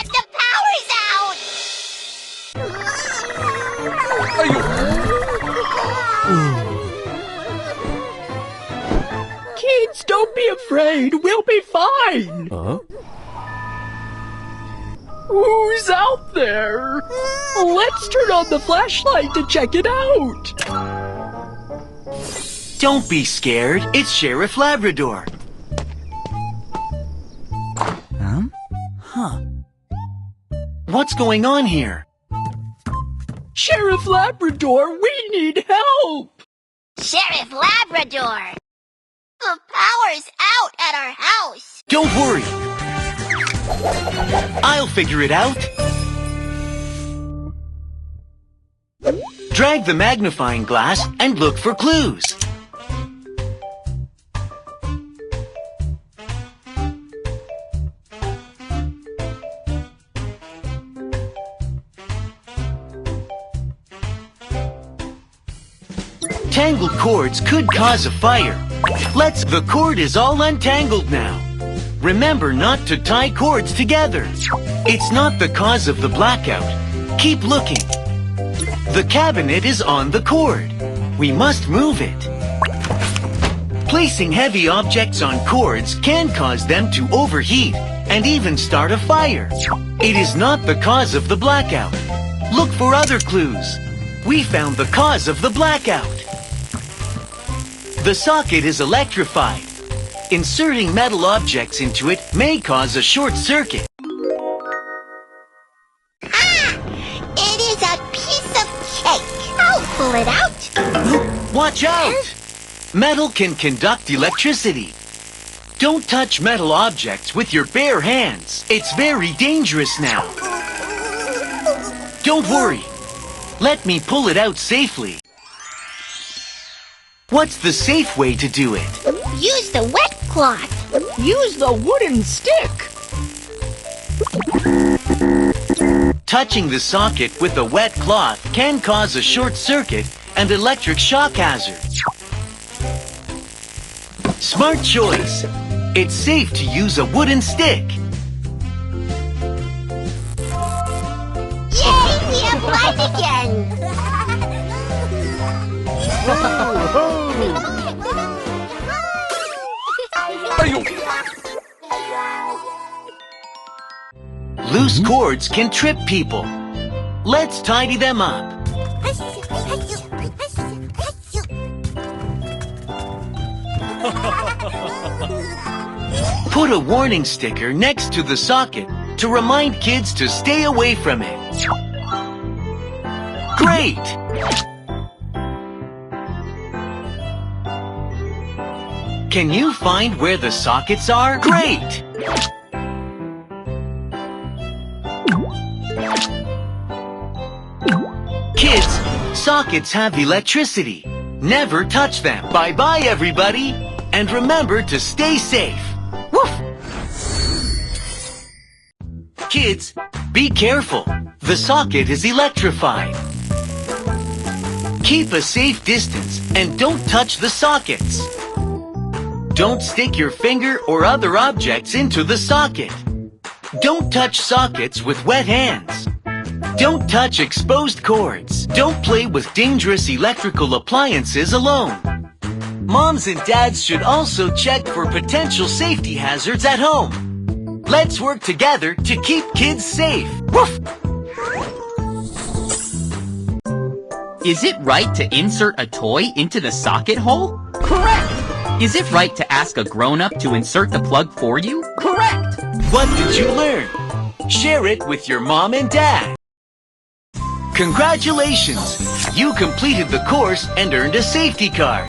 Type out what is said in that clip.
The power's out! Kids, don't be afraid. We'll be fine. Who's out there? Let's turn on the flashlight to check it out. Don't be scared. It's Sheriff Labrador. What's going on here? Sheriff Labrador, we need help. Sheriff Labrador! The power's out at our house! Don't worry. I'll figure it out. Drag the magnifying glass and look for clues. Tangled cords could cause a fire. The cord is all untangled now. Remember not to tie cords together. It's not the cause of the blackout. Keep looking. The cabinet is on the cord. We must move it. Placing heavy objects on cords can cause them to overheat and even start a fire. It is not the cause of the blackout. Look for other clues. We found the cause of the blackout. The socket is electrified. Inserting metal objects into it may cause a short circuit. It is a piece of cake! I'll pull it out! Watch out! Metal can conduct electricity. Don't touch metal objects with your bare hands. It's very dangerous now. Don't worry. Let me pull it out safely. What's the safe way to do it? Use the wet cloth! Use the wooden stick. Touching the socket with a wet cloth can cause a short circuit and electric shock hazard. Smart choice. It's safe to use a wooden stick. Yay! We have light again! Loose cords can trip people. Let's tidy them up. Put a warning sticker next to the socket to remind kids to stay away from it. Great! Can you find where the sockets are? Great! Kids, sockets have electricity. Never touch them. Bye-bye, everybody. And remember to stay safe. Woof! Kids, be careful. The socket is electrified. Keep a safe distance and don't touch the sockets. Don't stick your finger or other objects into the socket. Don't touch sockets with wet hands. Don't touch exposed cords. Don't play with dangerous electrical appliances alone. Moms and dads should also check for potential safety hazards at home. Let's work together to keep kids safe. Woof! Is it right to insert a toy into the socket hole? Correct! Is it right to ask a grown-up to insert the plug for you? Correct! What did you learn? Share it with your mom and dad. Congratulations! You completed the course and earned a safety card.